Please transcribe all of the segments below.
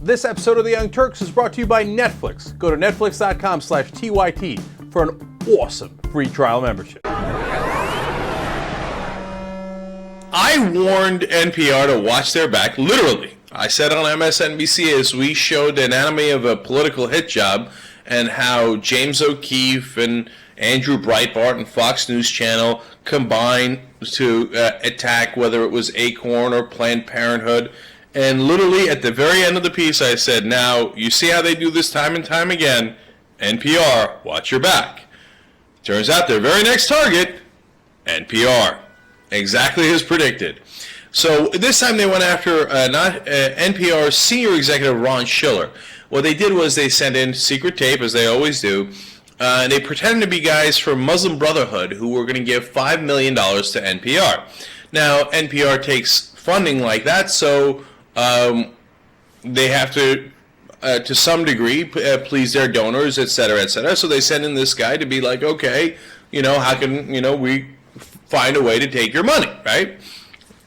This episode of The Young Turks is brought to you by Netflix. Go to netflix.com/TYT for an awesome free trial membership. I warned NPR to watch their back, literally. I said on MSNBC as we showed an anatomy of a political hit job and how James O'Keefe and Andrew Breitbart and Fox News Channel combined to attack whether it was Acorn or Planned Parenthood. And literally at the very end of the piece, I said, now, you see how they do this time and time again? NPR, watch your back. Turns out their very next target, NPR. Exactly as predicted. So this time they went after NPR's senior executive, Ron Schiller. What they did was they sent in secret tape, as they always do, and they pretended to be guys from Muslim Brotherhood who were going to give $5 million to NPR. Now, NPR takes funding like that, so they have to some degree, please their donors, et cetera, et cetera. So they send in this guy to be like, okay, how can, we find a way to take your money, right?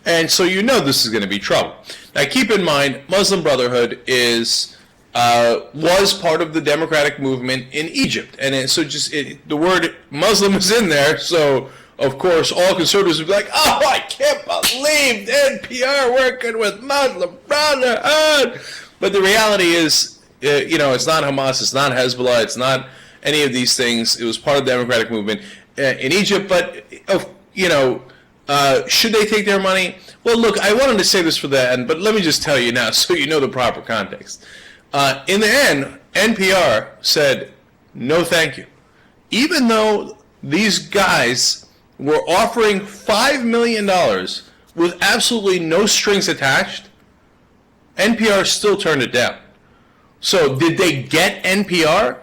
And so this is going to be trouble. Now, keep in mind, Muslim Brotherhood was part of the democratic movement in Egypt. And the word Muslim is in there, so of course, all conservatives would be like, oh, I can't believe NPR working with Muslim Brotherhood. But the reality is, it's not Hamas, it's not Hezbollah, it's not any of these things. It was part of the democratic movement in Egypt. But, should they take their money? Well, look, I wanted to say this for the end, but let me just tell you now so you know the proper context. In the end, NPR said, no thank you. Even though these guys were offering $5 million with absolutely no strings attached, NPR still turned it down. So did they get NPR?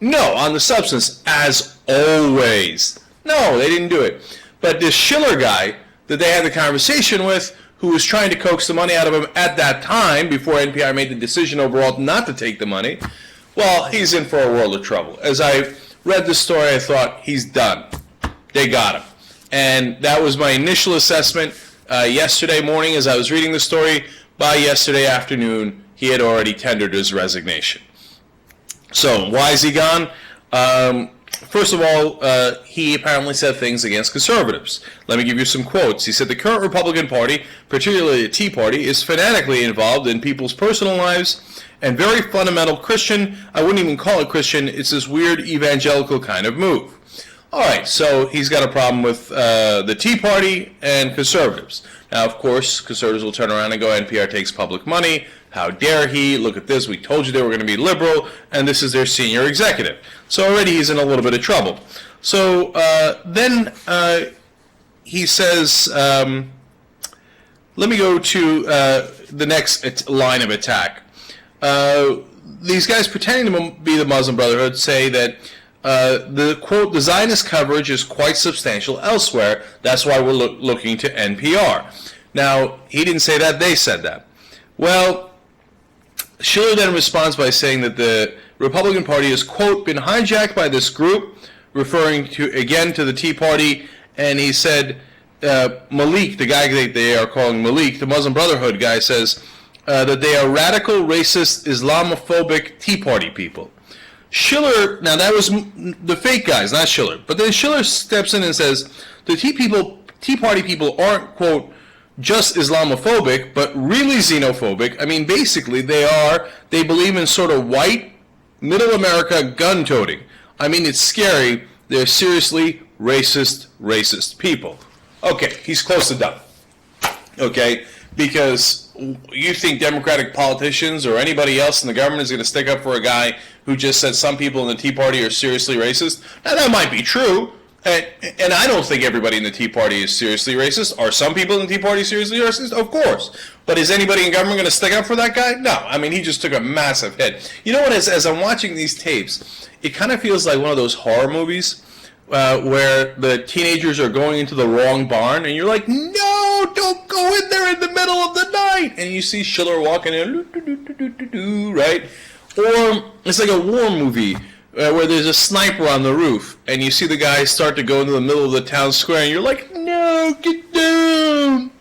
No, on the substance, as always. No, they didn't do it. But this Schiller guy that they had the conversation with, who was trying to coax the money out of him at that time, before NPR made the decision overall not to take the money, well, he's in for a world of trouble. As I read this story, I thought, he's done. They got him. And that was my initial assessment yesterday morning as I was reading the story. By yesterday afternoon, he had already tendered his resignation. So, why is he gone? First of all, he apparently said things against conservatives. Let me give you some quotes. He said, the current Republican Party, particularly the Tea Party, is fanatically involved in people's personal lives and very fundamental Christian. I wouldn't even call it Christian. It's this weird evangelical kind of move. All right, so he's got a problem with the Tea Party and conservatives. Now, of course, conservatives will turn around and go, NPR takes public money. How dare he? Look at this. We told you they were going to be liberal, and this is their senior executive. So already he's in a little bit of trouble. So then he says, let me go to the next line of attack. These guys pretending to be the Muslim Brotherhood say that the quote, the Zionist coverage is quite substantial elsewhere. That's why we're looking to NPR. Now, he didn't say that. They said that. Well, Schiller then responds by saying that the Republican Party has, quote, been hijacked by this group, referring to the Tea Party, and he said, Malik, the guy that they are calling Malik, the Muslim Brotherhood guy, says that they are radical, racist, Islamophobic Tea Party people. Schiller, now that was the fake guys, not Schiller, but then Schiller steps in and says, the Tea Party people aren't, quote, just Islamophobic, but really xenophobic. I mean, basically, they believe in sort of white, middle America gun-toting. I mean, it's scary. They're seriously racist people. Okay, he's close to done. Okay, because you think Democratic politicians or anybody else in the government is going to stick up for a guy who just said some people in the Tea Party are seriously racist? Now, that might be true. And I don't think everybody in the Tea Party is seriously racist. Are some people in the Tea Party seriously racist? Of course. But is anybody in government going to stick up for that guy? No. I mean, he just took a massive hit. You know what, as I'm watching these tapes, it kind of feels like one of those horror movies where the teenagers are going into the wrong barn, and you're like, no, don't go in there in the middle of the night. And you see Schiller walking in, right? Or it's like a war movie where there's a sniper on the roof, and you see the guys start to go into the middle of the town square, and you're like, no, get down.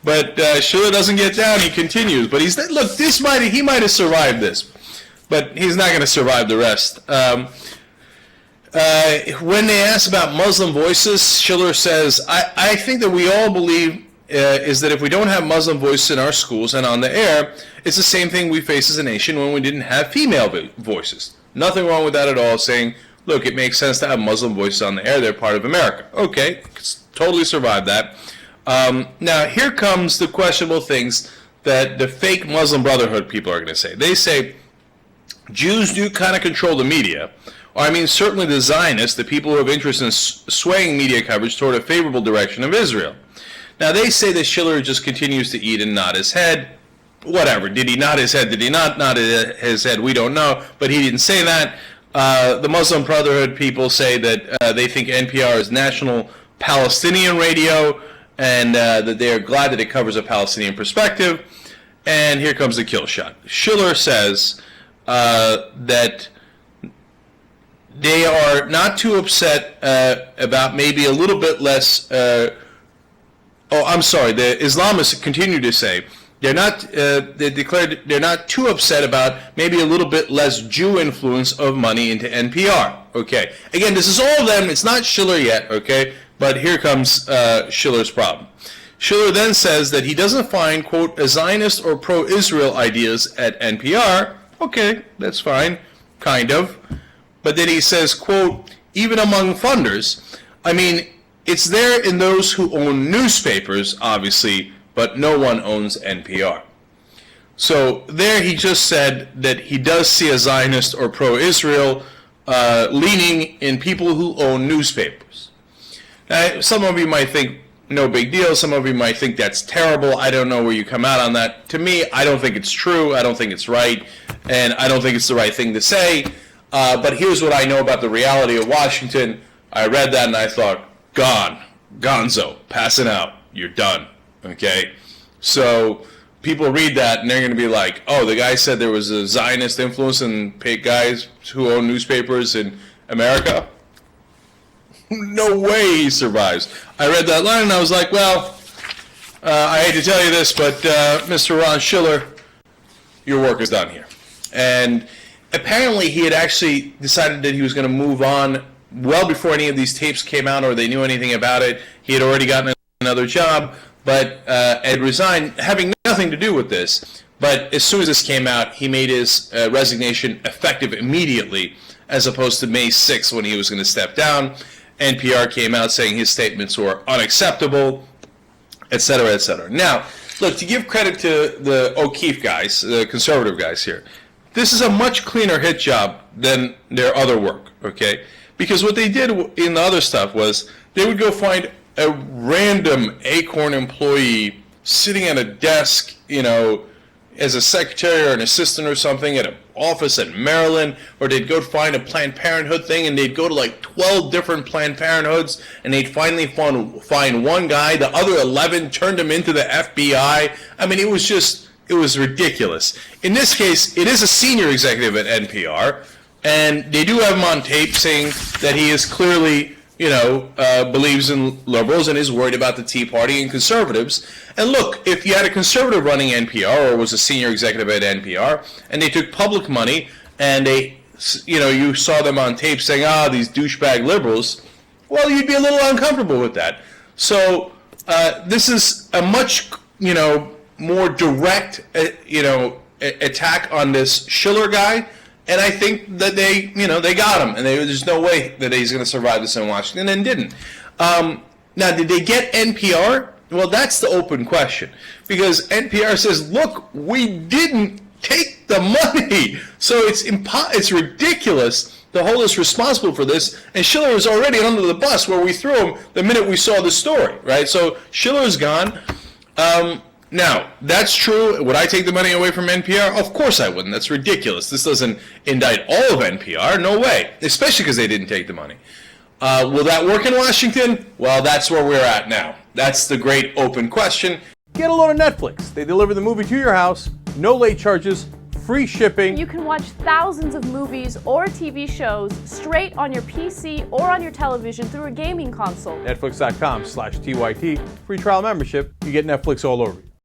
But Schiller doesn't get down. He continues. But look, he might have survived this, but he's not going to survive the rest. When they ask about Muslim voices, Schiller says, I think that we all believe is that if we don't have Muslim voices in our schools and on the air, it's the same thing we face as a nation when we didn't have female voices. Nothing wrong with that at all, saying, look, it makes sense to have Muslim voices on the air. They're part of America. Okay, totally survived that. Now, here comes the questionable things that the fake Muslim Brotherhood people are going to say. They say Jews do kind of control the media. Or, I mean, certainly the Zionists, the people who have interest in swaying media coverage toward a favorable direction of Israel. Now, they say that Schiller just continues to eat and nod his head. Whatever. Did he nod his head? Did he not nod his head? We don't know. But he didn't say that. The Muslim Brotherhood people say that they think NPR is national Palestinian radio, and that they are glad that it covers a Palestinian perspective. And here comes the kill shot. Schiller says that they are not too upset about maybe a little bit less. The Islamists continue to say they're not. They declared they're not too upset about maybe a little bit less Jew influence of money into NPR. Okay. Again, this is all of them. It's not Schiller yet. Okay. But here comes Schiller's problem. Schiller then says that he doesn't find, quote, a Zionist or pro-Israel ideas at NPR. Okay, that's fine, kind of. But then he says, quote, even among funders, I mean, it's there in those who own newspapers, obviously, but no one owns NPR. So there he just said that he does see a Zionist or pro-Israel leaning in people who own newspapers. Now, some of you might think, no big deal. Some of you might think that's terrible. I don't know where you come out on that. To me, I don't think it's true. I don't think it's right. And I don't think it's the right thing to say. But here's what I know about the reality of Washington. I read that and I thought, gone. Gonzo. Passing out. You're done. Okay? So people read that and they're going to be like, oh, the guy said there was a Zionist influence in paid guys who own newspapers in America? No way he survives. I read that line and I was like, well, I hate to tell you this, but Mr. Ron Schiller, your work is done here. And apparently he had actually decided that he was going to move on well before any of these tapes came out or they knew anything about it. He had already gotten another job, but had resigned, having nothing to do with this. But as soon as this came out, he made his resignation effective immediately, as opposed to May 6th when he was going to step down. NPR came out saying his statements were unacceptable, etc., etc. Now, look, to give credit to the O'Keefe guys, the conservative guys here, this is a much cleaner hit job than their other work, okay? Because what they did in the other stuff was they would go find a random Acorn employee sitting at a desk, you know, as a secretary or an assistant or something at an office in Maryland, or they'd go find a Planned Parenthood thing and they'd go to like 12 different Planned Parenthoods and they'd finally find one guy, the other 11 turned him into the FBI. I mean, it was ridiculous. In this case, it is a senior executive at NPR, and they do have him on tape saying that he is clearly, you know, believes in liberals and is worried about the Tea Party and conservatives. And look, if you had a conservative running NPR or was a senior executive at NPR and they took public money and they, you know, you saw them on tape saying, these douchebag liberals, well, you'd be a little uncomfortable with that. So this is a much, you know, more direct, attack on this Schiller guy. And I think that they got him, and there's no way that he's going to survive this in Washington, and didn't. Now, did they get NPR? Well, that's the open question, because NPR says, look, we didn't take the money, so it's ridiculous to hold us responsible for this, and Schiller is already under the bus where we threw him the minute we saw the story, right? So Schiller's gone. Now, that's true. Would I take the money away from NPR? Of course I wouldn't. That's ridiculous. This doesn't indict all of NPR. No way. Especially because they didn't take the money. Will that work in Washington? Well, that's where we're at now. That's the great open question. Get a load of Netflix. They deliver the movie to your house, no late charges, free shipping. You can watch thousands of movies or TV shows straight on your PC or on your television through a gaming console. Netflix.com/TYT. Free trial membership. You get Netflix all over you.